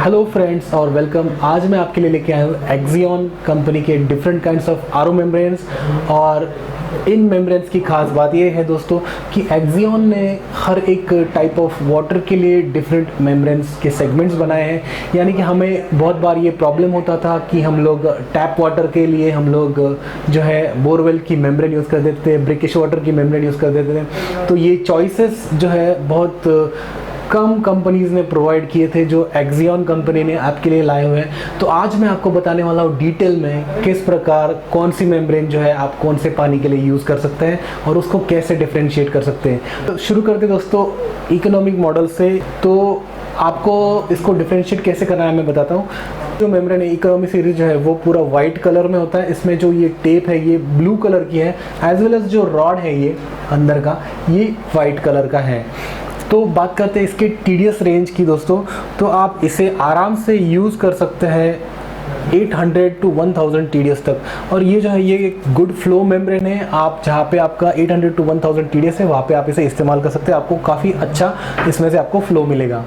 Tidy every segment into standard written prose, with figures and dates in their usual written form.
Hello friends और welcome. आज मैं आपके लिए लेके आया हूँ एक्सियन कंपनी के different kinds of RO membranes. और इन मेम्ब्रेन्स की खास बात ये है दोस्तों कि एक्सियन ने हर एक टाइप ऑफ वाटर के लिए डिफरेंट मेम्ब्रेन्स के सेगमेंट्स बनाए हैं। यानी कि हमें बहुत बार ये प्रॉब्लम होता था कि हम लोग टैप वाटर के लिए हम लोग जो है बोरवेल की मेम्ब्रेन यूज़ कर देते थे, ब्रिकिश वाटर की मेम्ब्रेन यूज़ कर देते थे। तो ये चॉइसेस जो है बहुत कम कंपनीज़ ने प्रोवाइड किए थे जो एक्सियन कंपनी ने आपके लिए लाए हुए हैं। तो आज मैं आपको बताने वाला हूँ डिटेल में किस प्रकार कौन सी मेम्ब्रेन जो है आप कौन से पानी के लिए यूज़ कर सकते हैं और उसको कैसे डिफ्रेंशिएट कर सकते हैं। तो शुरू करते दोस्तों इकोनॉमिक मॉडल से। तो आपको इसको डिफ्रेंशिएट कैसे करना है मैं बताता हूँ। जो मेम्ब्रेन है इकोनॉमी सीरीज जो है वो पूरा वाइट कलर में होता है। इसमें जो ये टेप है ये ब्लू कलर की है, एज वेल एज जो रॉड है ये अंदर का ये वाइट कलर का है। तो बात करते हैं इसके टीडीएस रेंज की दोस्तों। तो आप इसे आराम से यूज़ कर सकते हैं 800 to 1000 टीडीएस तक। और ये जो है ये एक गुड फ्लो मेम्ब्रेन है। आप जहाँ पे आपका 800 to 1000 टीडीएस है वहाँ पे आप इसे इस्तेमाल कर सकते हैं। आपको काफ़ी अच्छा इसमें से आपको फ्लो मिलेगा।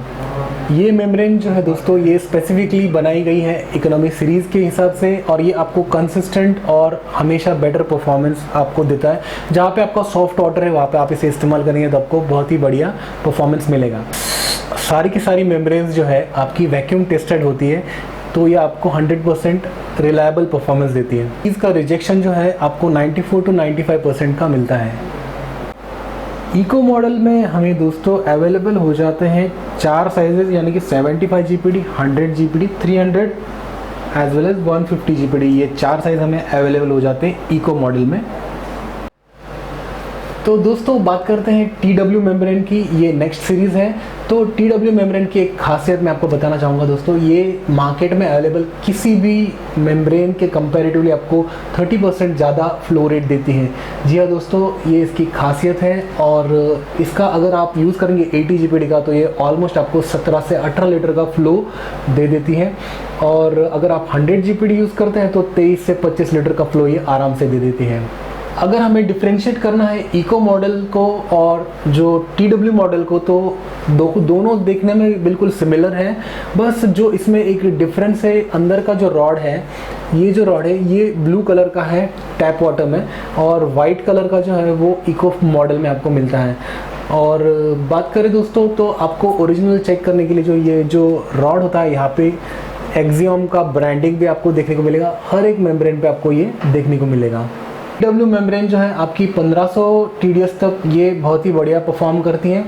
ये मेम्ब्रेन जो है दोस्तों ये स्पेसिफिकली बनाई गई है इकोनॉमी सीरीज़ के हिसाब से और ये आपको कंसिस्टेंट और हमेशा बेटर परफॉर्मेंस आपको देता है। जहाँ पे आपका सॉफ्ट वाटर है वहाँ पे आप इसे इस्तेमाल करेंगे तो आपको बहुत ही बढ़िया परफॉर्मेंस मिलेगा। सारी की सारी मेम्ब्रेन्स जो है आपकी वैक्यूम टेस्टेड होती है तो ये आपको 100% रिलायबल परफॉर्मेंस देती है। इसका रिजेक्शन जो है आपको 94 to 95% का मिलता है। इको मॉडल में हमें दोस्तों अवेलेबल हो जाते हैं 4 साइजेस यानी कि 75 GPD, 100 GPD, 300 as well as 150 GPD। ये 4 साइज हमें अवेलेबल हो जाते हैं इको मॉडल में। तो दोस्तों बात करते हैं TW मेम्ब्रेन की। ये नेक्स्ट सीरीज़ है। तो TW मेम्ब्रेन की एक खासियत मैं आपको बताना चाहूँगा दोस्तों, ये मार्केट में अवेलेबल किसी भी मेम्ब्रेन के कंपैरेटिवली आपको 30% ज़्यादा फ्लो रेट देती है। जी हाँ दोस्तों, ये इसकी खासियत है। और इसका अगर आप यूज़ करेंगे 80 GPD का तो ये ऑलमोस्ट आपको 17 से 18 लीटर का फ्लो दे देती है। और अगर आप 100 GPD यूज़ करते हैं तो 23 से 25 लीटर का फ्लो ये आराम से दे देती है। अगर हमें डिफ्रेंशिएट करना है इको मॉडल को और जो TW मॉडल को तो दोनों देखने में बिल्कुल सिमिलर है। बस जो इसमें एक डिफरेंस है, अंदर का जो रॉड है, ये जो रॉड है ये ब्लू कलर का है टैप वाटर में और वाइट कलर का जो है वो इको मॉडल में आपको मिलता है। और बात करें दोस्तों तो आपको ओरिजिनल चेक करने के लिए ये जो रॉड होता है यहाँ पे एक्सियन का ब्रांडिंग भी आपको देखने को मिलेगा। हर एक मेम्ब्रेन पे आपको ये देखने को मिलेगा। TW मेम्ब्रेन जो है आपकी 1500 TDS तक ये बहुत ही बढ़िया परफॉर्म करती हैं।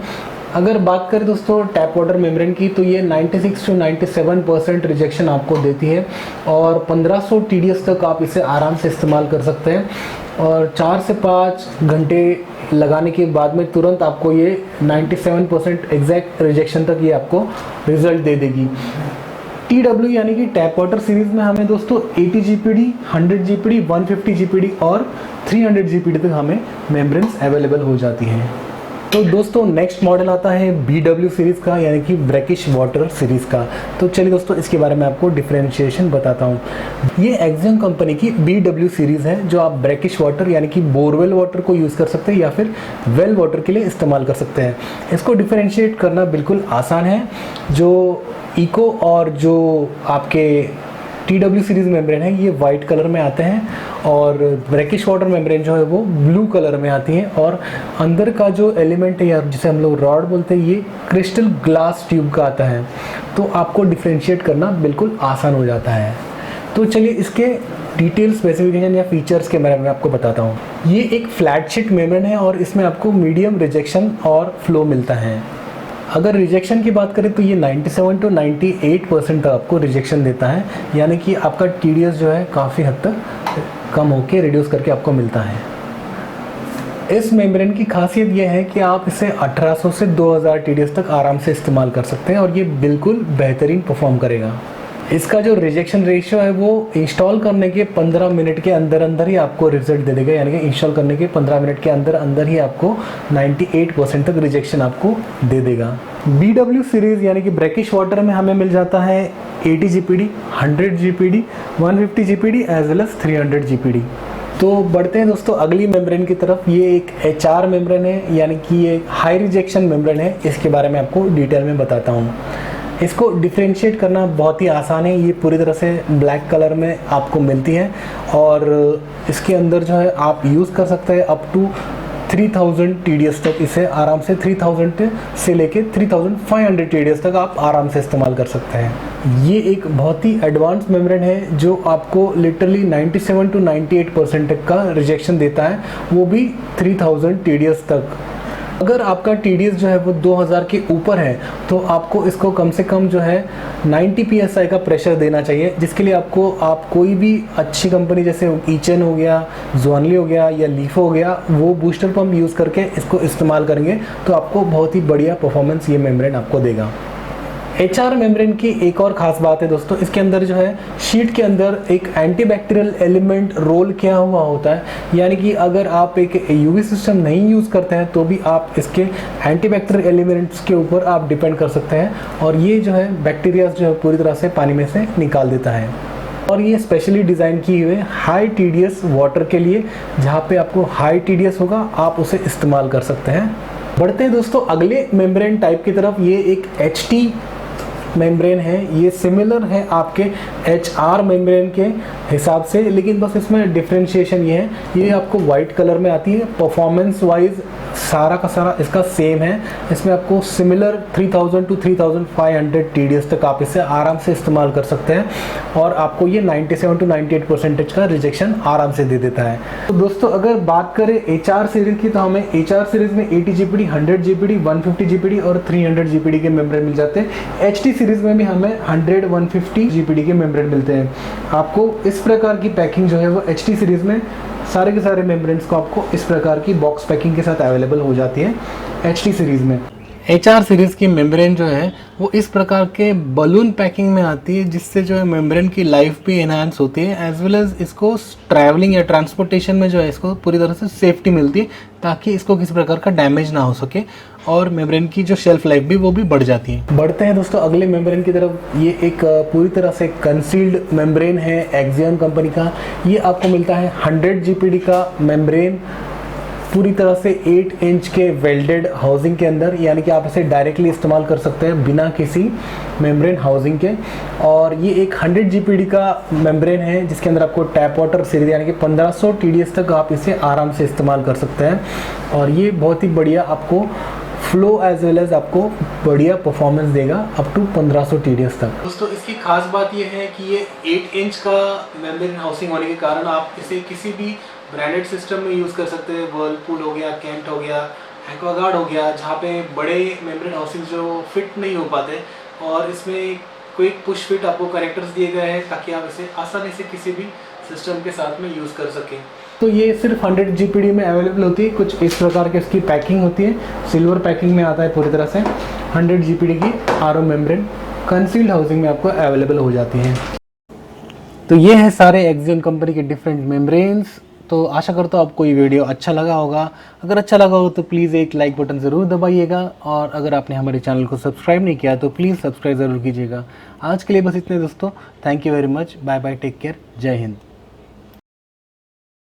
अगर बात करें दोस्तों टैप वाटर मेम्ब्रेन की तो ये 96 to 97% रिजेक्शन आपको देती है और 1500 TDS तक आप इसे आराम से इस्तेमाल कर सकते हैं। और 4 से 5 घंटे लगाने के बाद में तुरंत आपको ये 97% एग्जैक्ट रिजेक्शन तक ये आपको रिजल्ट दे देगी। TW यानी कि टैप वाटर सीरीज में हमें दोस्तों 80 GPD, 100 GPD, 150 GPD और 300 GPD तक हमें मेम्ब्रेन्स अवेलेबल हो जाती हैं। तो दोस्तों नेक्स्ट मॉडल आता है BW सीरीज़ का यानी कि ब्रैकिश वाटर सीरीज़ का। तो चलिए दोस्तों इसके बारे में आपको डिफ्रेंशिएशन बताता हूँ। ये एक्सियन कंपनी की BW सीरीज़ है जो आप ब्रैकिश वाटर यानी कि बोरवेल वाटर को यूज़ कर सकते हैं या फिर वेल वाटर के लिए इस्तेमाल कर सकते हैं। इसको डिफ्रेंशिएट करना बिल्कुल आसान है। जो इको और जो आपके TW सीरीज़ मेम्ब्रेन है ये वाइट कलर में आते हैं और ब्रैकिश वाटर मेम्ब्रेन जो है वो ब्लू कलर में आती है। और अंदर का जो एलिमेंट है या जिसे हम लोग रॉड बोलते हैं ये क्रिस्टल ग्लास ट्यूब का आता है। तो आपको डिफ्रेंशिएट करना बिल्कुल आसान हो जाता है। तो चलिए इसके डिटेल स्पेसिफिकेशन या फीचर्स के बारे में आपको बताता हूँ। ये एक फ्लैट शीट मेम्ब्रेन है और इसमें आपको मीडियम रिजेक्शन और फ्लो मिलता है। अगर रिजेक्शन की बात करें तो ये 97 to 98% आपको रिजेक्शन देता है। यानी कि आपका TDS जो है काफ़ी हद तक कम होके रिड्यूस करके आपको मिलता है। इस मेम्ब्रेन की खासियत यह है कि आप इसे 1800 से 2000 TDS तक आराम से इस्तेमाल कर सकते हैं और ये बिल्कुल बेहतरीन परफॉर्म करेगा। इसका जो रिजेक्शन रेशियो है वो इंस्टॉल करने के 15 मिनट के अंदर अंदर ही आपको रिजल्ट दे देगा। यानी कि इंस्टॉल करने के 15 मिनट के अंदर अंदर ही आपको 98% तक रिजेक्शन आपको दे देगा। BW सीरीज़ यानी कि ब्रैकिश वाटर में हमें मिल जाता है 80 GPD, 100 GPD, 150 GPD as well as 300 GPD। तो बढ़ते हैं दोस्तों अगली मेम्ब्रेन की तरफ। ये एक HR मेम्ब्रेन है यानी कि ये हाई रिजेक्शन मेम्ब्रेन है। इसके बारे में आपको डिटेल में बताता हूँ। इसको डिफ्रेंशिएट करना बहुत ही आसान है। ये पूरी तरह से ब्लैक कलर में आपको मिलती है और इसके अंदर जो है आप यूज़ कर सकते हैं अप टू 3000 TDS तक। इसे आराम से 3000 से लेके 3500 TDS तक आप आराम से इस्तेमाल कर सकते हैं। ये एक बहुत ही एडवांस मेम्ब्रेन है जो आपको लिटरली 97 to 98% तक का रिजेक्शन देता है, वो भी 3000 TDS तक। अगर आपका TDS जो है वो 2000 के ऊपर है तो आपको इसको कम से कम जो है 90 PSI का प्रेशर देना चाहिए, जिसके लिए आप कोई भी अच्छी कंपनी जैसे ईचन हो गया, ज़ोनली हो गया या लीफो हो गया, वो बूस्टर पंप यूज़ करके इसको इस्तेमाल करेंगे तो आपको बहुत ही बढ़िया परफॉर्मेंस ये मेम्ब्रेन आपको देगा। HR मेम्ब्रेन की एक और ख़ास बात है दोस्तों, इसके अंदर जो है शीट के अंदर एक एंटीबैक्टीरियल एलिमेंट रोल किया हुआ होता है, यानी कि अगर आप एक UV सिस्टम नहीं यूज़ करते हैं तो भी आप इसके एंटीबैक्टीरियल एलिमेंट्स के ऊपर आप डिपेंड कर सकते हैं और ये जो है बैक्टीरिया जो है पूरी तरह से पानी में से निकाल देता है। और ये स्पेशली डिज़ाइन की हुई है हाई TDS वाटर के लिए, जहाँ पे आपको हाई TDS होगा आप उसे इस्तेमाल कर सकते हैं। बढ़ते हैं दोस्तों अगले मेम्ब्रेन टाइप की तरफ। ये एक HT मेम्ब्रेन है, ये सिमिलर है आपके HR मेम्ब्रेन के हिसाब से, लेकिन बस इसमें डिफरेंशिएशन ये है, ये आपको वाइट कलर में आती है। परफॉर्मेंस वाइज सारा का सारा इसका सेम है। इसमें आपको सिमिलर 3000 to 3500 TDS तक आप इसे आराम से इस्तेमाल कर सकते हैं और आपको ये 97 to 98% का रिजेक्शन आराम से दे देता है। तो दोस्तों अगर बात करें HR सीरीज़ की, तो हमें HR सीरीज़ में 80 GPD, 100 GPD, 150 GPD और 300 GPD के मेम्ब्रेन मिल जाते हैं। HT सीरीज़ में भी हमें 100, 150 GPD के मेम्ब्रेन मिलते हैं। आपको इस प्रकार की पैकिंग जो है वो HT सीरीज़ में सारे के सारे मेम्ब्रेन्स को आपको इस प्रकार की बॉक्स पैकिंग के साथ अवेलेबल हो जाती है HT सीरीज़ में। HR सीरीज़ की मेम्ब्रेन जो है वो इस प्रकार के बलून पैकिंग में आती है, जिससे जो है मेम्ब्रेन की लाइफ भी एनहांस होती है, एज वेल एज इसको ट्रैवलिंग या ट्रांसपोर्टेशन में जो है इसको पूरी तरह से सेफ्टी मिलती है, ताकि इसको किसी प्रकार का डैमेज ना हो सके और मेम्ब्रेन की जो शेल्फ लाइफ भी वो भी बढ़ जाती है। बढ़ते हैं दोस्तों अगले मेम्ब्रेन की तरफ। ये एक पूरी तरह से कंसील्ड मेम्ब्रेन है एक्सियन कंपनी का। ये आपको मिलता है 100 GPD का मेम्ब्रेन, पूरी तरह से 8 इंच के वेल्डेड हाउसिंग के अंदर, यानी कि आप इसे डायरेक्टली इस्तेमाल कर सकते हैं बिना किसी मेम्ब्रेन हाउसिंग के। और ये एक 100 GPD का मेम्ब्रेन है जिसके अंदर आपको टैप वाटर सीरीज यानी कि 1500 TDS तक आप इसे आराम से इस्तेमाल कर सकते हैं और ये बहुत ही बढ़िया आपको फ्लो एज वेल एज आपको बढ़िया परफॉर्मेंस देगा अप टू 1500 TDS तक। दोस्तों इसकी खास बात ये है कि ये 8 इंच का मेम्ब्रेन हाउसिंग होने के कारण आप इसे किसी भी ब्रांडेड सिस्टम में यूज़ कर सकते हैं। वर्लपूल हो गया, कैंट हो गया, एक्वागार्ड हो गया, जहाँ पे बड़े मेम्ब्रेन हाउसिंग जो फिट नहीं हो पाते, और इसमें क्विक पुश फिट आपको कनेक्टर्स दिए गए हैं ताकि आप इसे आसानी से किसी भी सिस्टम के साथ में यूज़ कर सकें। तो ये सिर्फ 100 GPD में अवेलेबल होती है। कुछ इस प्रकार की इसकी पैकिंग होती है, सिल्वर पैकिंग में आता है पूरी तरह से। 100 GPD की RO मेम्ब्रेन कंसील्ड हाउसिंग में आपको अवेलेबल हो जाती है। तो ये है सारे एक्सियन कंपनी के डिफरेंट मेम्ब्रेन्स। तो आशा करता हूँ आपको ये वीडियो अच्छा लगा होगा। अगर अच्छा लगा हो तो प्लीज़ एक लाइक बटन ज़रूर दबाइएगा, और अगर आपने हमारे चैनल को सब्सक्राइब नहीं किया तो प्लीज़ सब्सक्राइब ज़रूर कीजिएगा। आज के लिए बस इतने दोस्तों, thank you very much, bye bye, take care, जय हिंद।